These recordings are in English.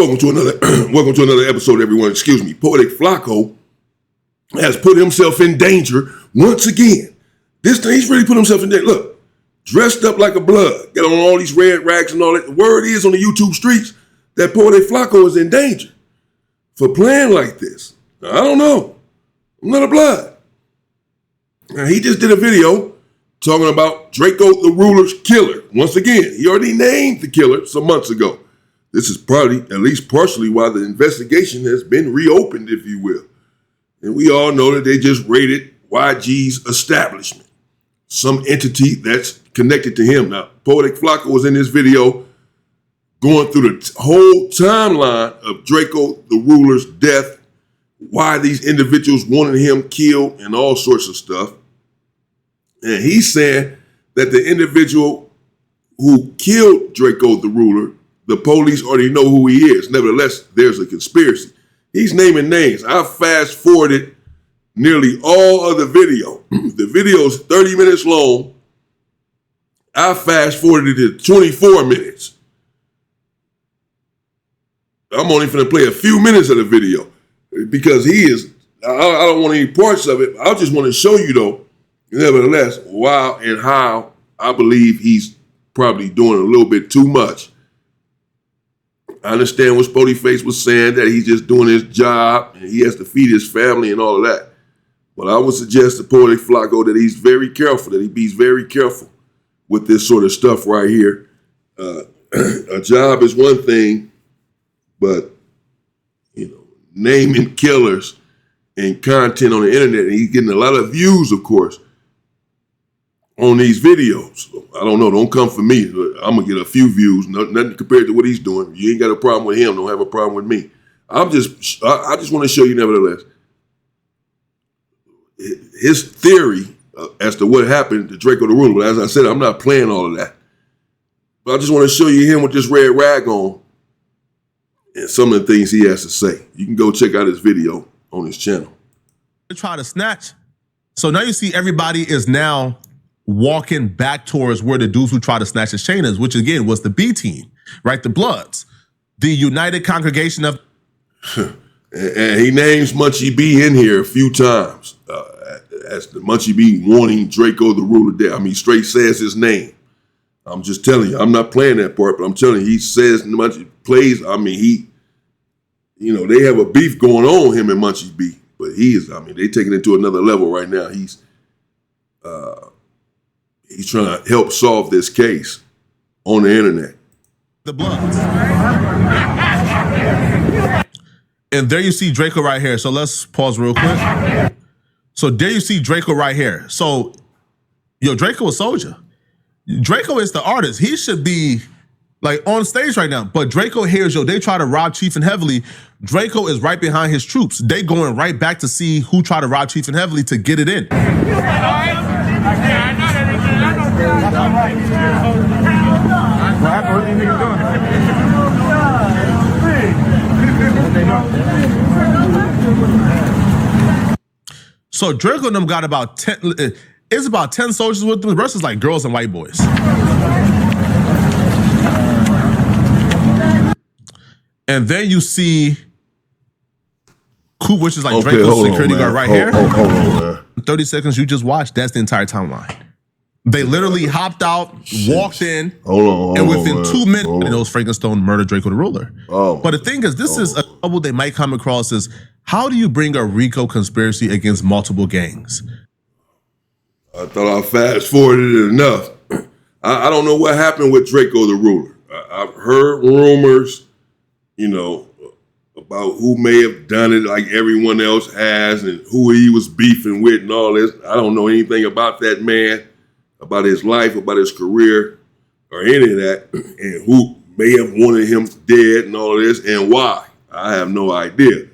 Welcome to another episode, everyone. Excuse me. Poetik Flakko has put himself in danger once again. This time he's really put himself in danger. Look, dressed up like a blood, got on all these red rags and all that. The word is on the YouTube streets that Poetik Flakko is in danger for playing like this. Now, I don't know. I'm not a blood. Now, he just did a video talking about Draco the Ruler's killer. Once again, he already named the killer some months ago. This is probably, at least partially, why the investigation has been reopened, if you will. And we all know that they just raided YG's establishment, some entity that's connected to him. Now, Poetik Flakko was in this video going through the whole timeline of Draco the Ruler's death, why these individuals wanted him killed, and all sorts of stuff. And he's saying that the individual who killed Draco the Ruler, the police already know who he is. Nevertheless, there's a conspiracy. He's naming names. I fast forwarded nearly all of the video. The video is 30 minutes long. I fast forwarded it to 24 minutes. I'm only going to play a few minutes of the video because I don't want any parts of it. I just want to show you, though, nevertheless, why and how I believe he's probably doing a little bit too much. I understand what Spody Face was saying, that he's just doing his job and he has to feed his family and all of that. But I would suggest to Poetik Flakko that he's very careful, that he be very careful with this sort of stuff right here. A job is one thing, but, naming killers and content on the internet, and he's getting a lot of views, of course, on these videos. I don't know. Don't come for me. I'm going to get a few views. Nothing compared to what he's doing. You ain't got a problem with him. Don't have a problem with me. I just want to show you, nevertheless, his theory as to what happened to Draco the Ruler. But as I said, I'm not playing all of that. But I just want to show you him with this red rag on and some of the things he has to say. You can go check out his video on his channel. They try to snatch. So now you see everybody is now walking back towards where the dudes who tried to snatch his chain is, which again was the B team, right? The Bloods, the United Congregation of. And he names Munchie B in here a few times as the Munchie B wanting Draco the Ruler dead. I mean, straight says his name. I'm just telling you, I'm not playing that part, but I'm telling you, he says Munchie plays. I mean, they have a beef going on, him and Munchie B, but they taking it to another level right now. He's trying to help solve this case on the internet. The Bloods. And there you see Draco right here. So let's pause real quick. So there you see Draco right here. So, Draco is soldier. Draco is the artist. He should be like on stage right now. But Draco hears, they try to rob Chief and Heavily. Draco is right behind his troops. They going right back to see who tried to rob Chief and Heavily to get it in. So Draco and them got about 10, it's about 10 soldiers with them. The rest is like girls and white boys. And then you see Coop, which is like Draco's security guard right here. Hold on, man. 30 seconds you just watched, that's the entire timeline. They literally hopped out, walked in, and within 2 minutes, those Frankenstein murdered Draco the Ruler. But the thing is, this is a trouble they might come across is, how do you bring a RICO conspiracy against multiple gangs? I thought I fast forwarded it enough. I don't know what happened with Draco the Ruler. I've heard rumors, about who may have done it like everyone else has and who he was beefing with and all this. I don't know anything about that man, about his life, about his career, or any of that, and who may have wanted him dead and all of this, and why. I have no idea.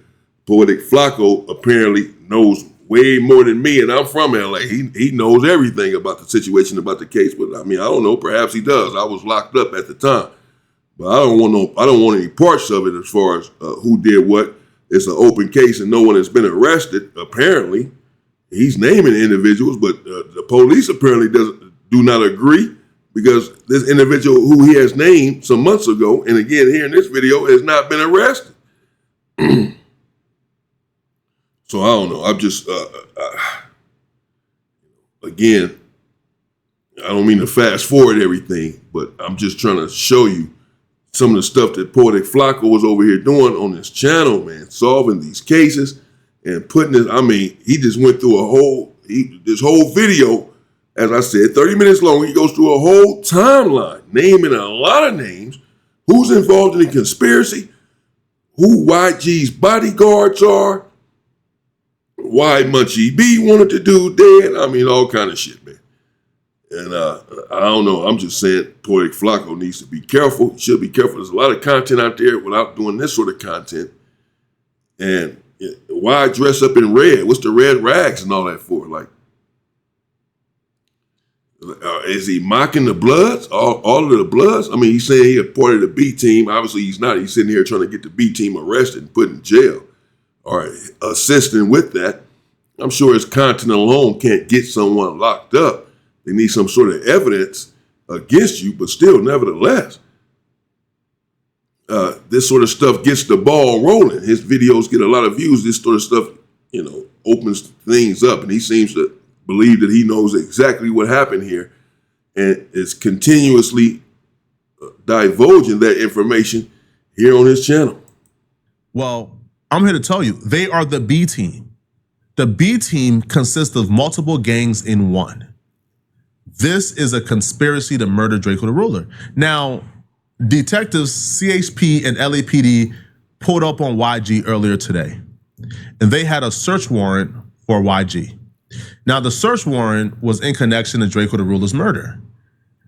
Poetik Flakko apparently knows way more than me, and I'm from LA. He knows everything about the situation, about the case, but I don't know, perhaps he does. I was locked up at the time. But I don't want any parts of it as far as who did what. It's an open case and no one has been arrested, apparently. He's naming individuals, but the police apparently do not agree. because this individual who he has named some months ago, and again here in this video, has not been arrested. So I don't know. I'm just, again, I don't mean to fast forward everything, but I'm just trying to show you some of the stuff that Poetik Flakko was over here doing on this channel, man, solving these cases and putting it, I mean, he just went through this whole video, as I said, 30 minutes long. He goes through a whole timeline, naming a lot of names, who's involved in the conspiracy, who YG's bodyguards are, why Munchie B wanted to do dead. I mean, all kind of shit, man. And I don't know. I'm just saying Poetik Flakko needs to be careful. He should be careful. There's a lot of content out there without doing this sort of content. And why dress up in red? What's the red rags and all that for? Like, is he mocking the Bloods? All of the Bloods? I mean, he's saying he a part of the B team. Obviously, he's not. He's sitting here trying to get the B team arrested and put in jail, or assisting with that. I'm sure his content alone can't get someone locked up. They need some sort of evidence against you, but still, nevertheless, this sort of stuff gets the ball rolling. His videos get a lot of views. This sort of stuff, opens things up, and he seems to believe that he knows exactly what happened here and is continuously divulging that information here on his channel. Well, I'm here to tell you, they are the B team. The B team consists of multiple gangs in one. This is a conspiracy to murder Draco the Ruler. Now, detectives CHP and LAPD pulled up on YG earlier today, and they had a search warrant for YG. Now, the search warrant was in connection to Draco the Ruler's murder.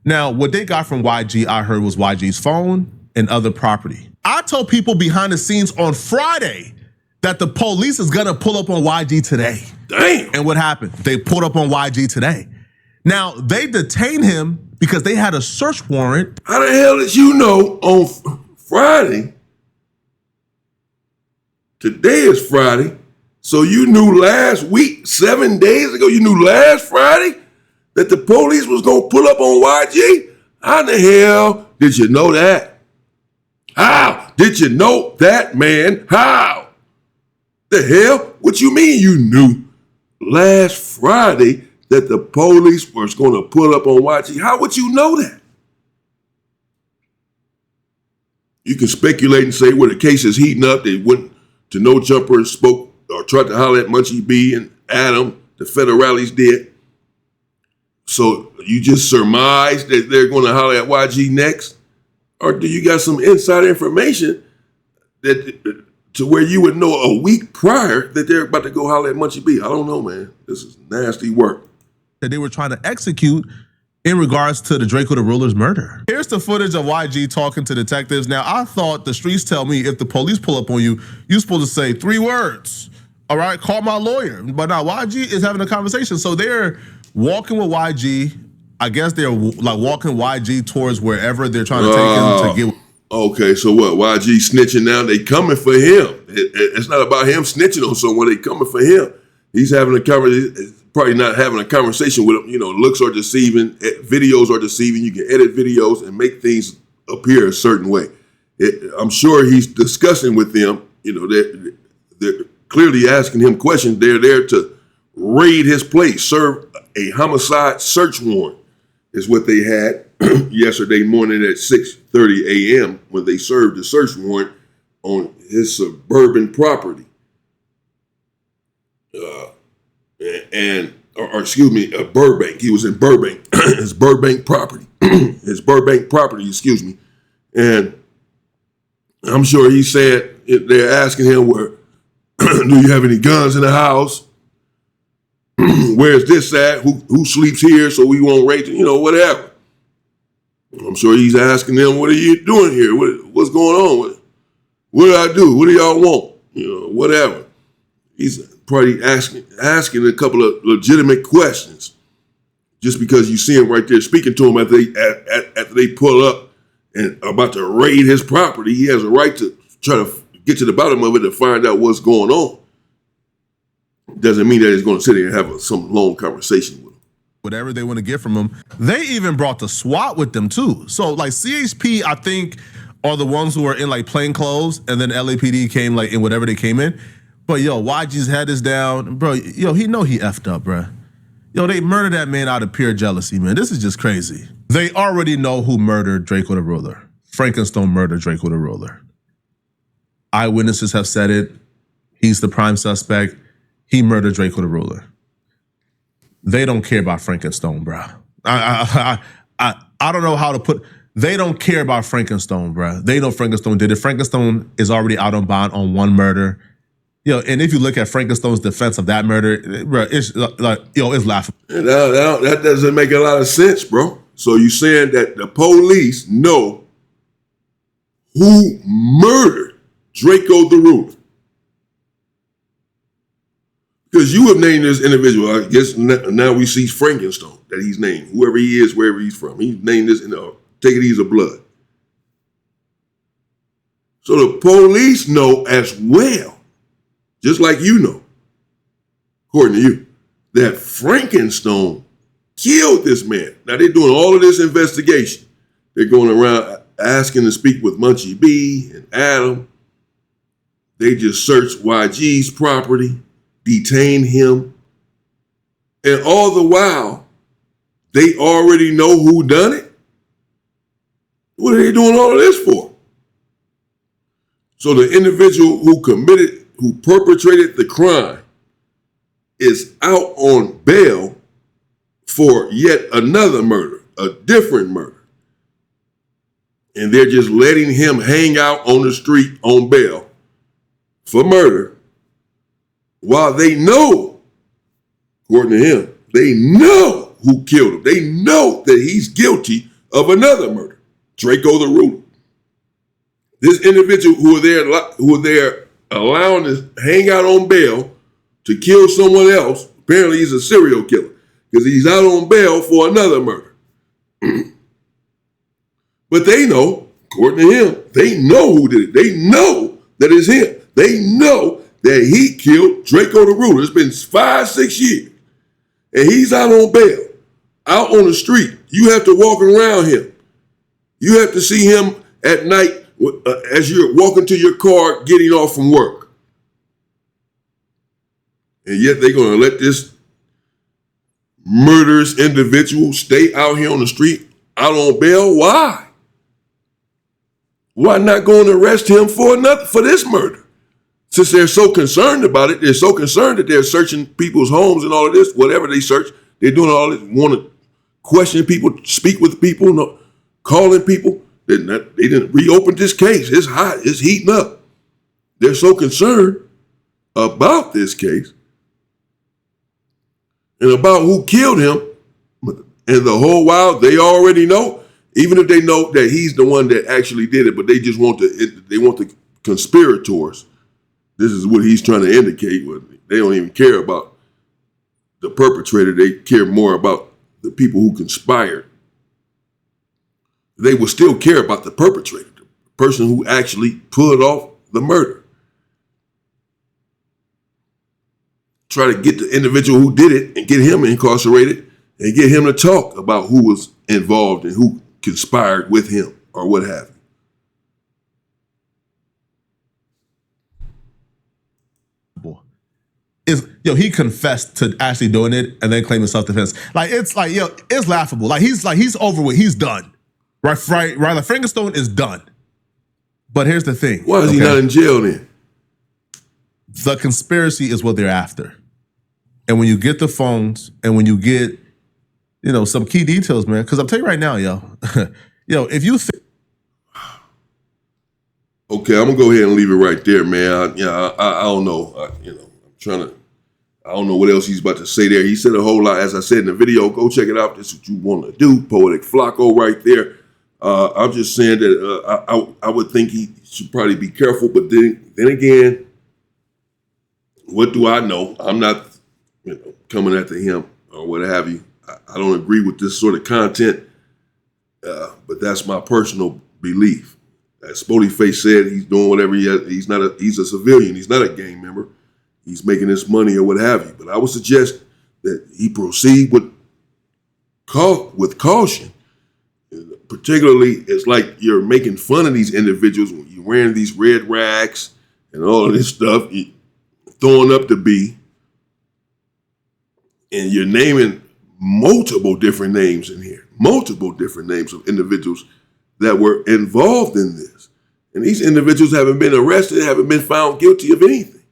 Now, what they got from YG, I heard, was YG's phone and other property. I told people behind the scenes on Friday that the police is gonna pull up on YG today. Damn. And what happened? They pulled up on YG today. Now, they detained him because they had a search warrant. How the hell did you know on Friday? Today is Friday. So you knew last week, 7 days ago, you knew last Friday that the police was gonna pull up on YG? How the hell did you know that? How did you know that, man? How? The hell? What you mean you knew last Friday that the police was gonna pull up on YG? How would you know that? You can speculate and say, well, the case is heating up. They went to No Jumper and spoke or tried to holler at Munchie B and Adam, the federales did. So you just surmise that they're going to holler at YG next? Or do you got some inside information that to where you would know a week prior that they're about to go holler at Munchie B? I don't know, man. This is nasty work. That they were trying to execute in regards to the Draco the Ruler's murder. Here's the footage of YG talking to detectives. Now, I thought the streets tell me if the police pull up on you, you're supposed to say 3 words. All right, call my lawyer. But now YG is having a conversation. So they're walking with YG. I guess they're like walking YG towards wherever they're trying to take him to get. Okay, so what? YG snitching now? They coming for him. It's not about him snitching on someone. They coming for him. He's having a conversation. Probably not having a conversation with him. Looks are deceiving. Videos are deceiving. You can edit videos and make things appear a certain way. I'm sure he's discussing with them. They're clearly asking him questions. They're there to raid his place, serve a homicide search warrant is what they had yesterday morning at 6:30 a.m. when they served the search warrant on his suburban property. Burbank. He was in Burbank, his Burbank property, excuse me. And I'm sure he said, they're asking him, do you have any guns in the house? Where's this at? Who sleeps here so we won't raid you? Whatever. I'm sure he's asking them, what are you doing here? What's going on? What do I do? What do y'all want? Whatever. He's probably asking a couple of legitimate questions just because you see him right there speaking to him after they pull up and are about to raid his property. He has a right to try to get to the bottom of it to find out what's going on. Doesn't mean that he's going to sit here and have some long conversation with him. whatever they want to get from him. They even brought the SWAT with them too. So like CHP, I think, are the ones who are in like plain clothes, and then LAPD came like in whatever they came in. But yo, YG's head is down, bro. Yo, he know he effed up, bro. Yo, they murdered that man out of pure jealousy, man. This is just crazy. They already know who murdered Draco the Ruler. Frankenstone murdered Draco the Ruler. Eyewitnesses have said it. He's the prime suspect. He murdered Draco the Ruler. They don't care about Frankenstone, bro. I don't know how to put. They don't care about Frankenstone, bro. They know Frankenstone did it. Frankenstone is already out on bond on one murder. Yo, and if you look at Frankenstone's defense of that murder, bro, it's like, yo, it's laughable. That doesn't make a lot of sense, bro. So you're saying that the police know who murdered Draco the Ruler? Because you have named this individual. I guess now we see Frankenstone that he's named. Whoever he is, wherever he's from. He's named this, take it easy, blood. So the police know as well, just like you know, according to you, that Frankenstone killed this man. Now they're doing all of this investigation. They're going around asking to speak with Munchie B and Adam. They just searched YG's property, detained him, and all the while, they already know who done it. What are they doing all of this for? So the individual who perpetrated the crime is out on bail for yet another murder, a different murder. And they're just letting him hang out on the street on bail for murder while they know, according to him, they know who killed him. They know that he's guilty of another murder, Draco the Ruler. This individual who are there allowing to hang out on bail to kill someone else, apparently he's a serial killer because he's out on bail for another murder. But they know, according to him, they know who did it. They know that it's him. They know that he killed Draco the Ruler. It's been 5-6 years. And he's out on bail, out on the street. You have to walk around him. You have to see him at night as you're walking to your car, getting off from work. And yet they're going to let this murderous individual stay out here on the street, out on bail. Why? Why not go and arrest him for this murder? Since they're so concerned about it, they're so concerned that they're searching people's homes and all of this, whatever they search, they're doing all this, want to question people, speak with people, calling people. They didn't reopen this case. It's hot. It's heating up. They're so concerned about this case and about who killed him. And the whole while, they already know, even if they know that he's the one that actually did it, but they just want the conspirators. This is what he's trying to indicate. They don't even care about the perpetrator. They care more about the people who conspired. They will still care about the perpetrator, the person who actually pulled off the murder. Try to get the individual who did it and get him incarcerated and get him to talk about who was involved and who conspired with him or what have you. He confessed to actually doing it and then claiming self-defense. Like, it's like, it's laughable. Like, he's over with. He's done. Right. Like, Frankenstone is done. But here's the thing. Why is he not in jail then? The conspiracy is what they're after. And when you get the phones and when you get, some key details, man, because I'm telling you right now, if you think. Okay, I'm going to go ahead and leave it right there, man. I don't know. I don't know what else he's about to say there. He said a whole lot. As I said in the video, go check it out. That's what you want to do. Poetic Flakko right there. I'm just saying that I would think he should probably be careful. But then again, what do I know? I'm not coming after him or what have you. I don't agree with this sort of content, but that's my personal belief. As Spody Face said, he's doing whatever he has. He's a civilian. He's not a gang member. He's making his money or what have you. But I would suggest that he proceed with with caution. Particularly, it's like you're making fun of these individuals when you're wearing these red rags and all of this stuff, throwing up the B, and you're naming multiple different names in here, multiple different names of individuals that were involved in this. And these individuals haven't been arrested, haven't been found guilty of anything,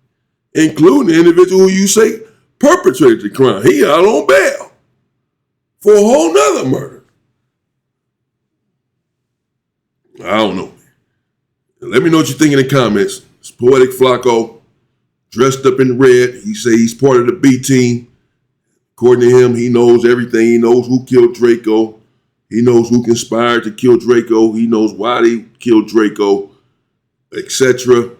including the individual who you say perpetrated the crime. He out on bail for a whole nother murder. I don't know. Let me know what you think in the comments. It's Poetik Flakko, dressed up in red. He say he's part of the B team. According to him, he knows everything. He knows who killed Draco. He knows who conspired to kill Draco. He knows why they killed Draco, etc.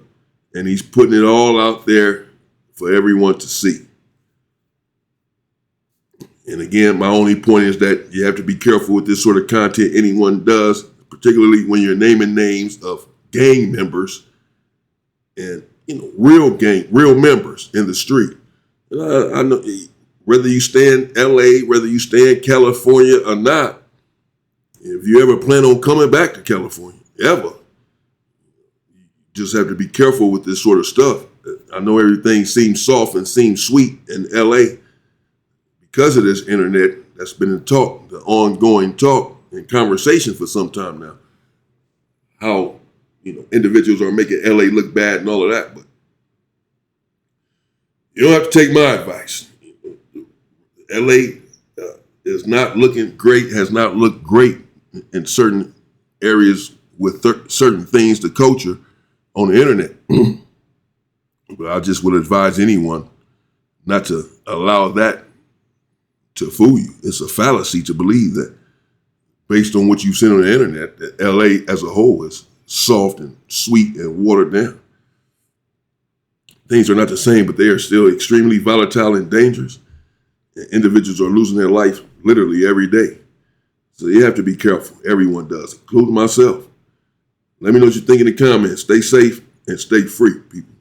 And he's putting it all out there for everyone to see. And again, my only point is that you have to be careful with this sort of content anyone does, particularly when you're naming names of gang members and, real members in the street. I know whether you stay in LA, whether you stay in California or not, if you ever plan on coming back to California, ever, you just have to be careful with this sort of stuff. I know everything seems soft and seems sweet in LA because of this internet that's been in talk, the ongoing talk and conversation for some time now. How, individuals are making LA look bad and all of that, but you don't have to take my advice. LA is not looking great, has not looked great in certain areas with certain things, the culture on the internet. But I just would advise anyone not to allow that to fool you. It's a fallacy to believe that based on what you've seen on the internet, that LA as a whole is soft and sweet and watered down. Things are not the same, but they are still extremely volatile and dangerous. Individuals are losing their life literally every day. So you have to be careful. Everyone does, including myself. Let me know what you think in the comments. Stay safe and stay free, people.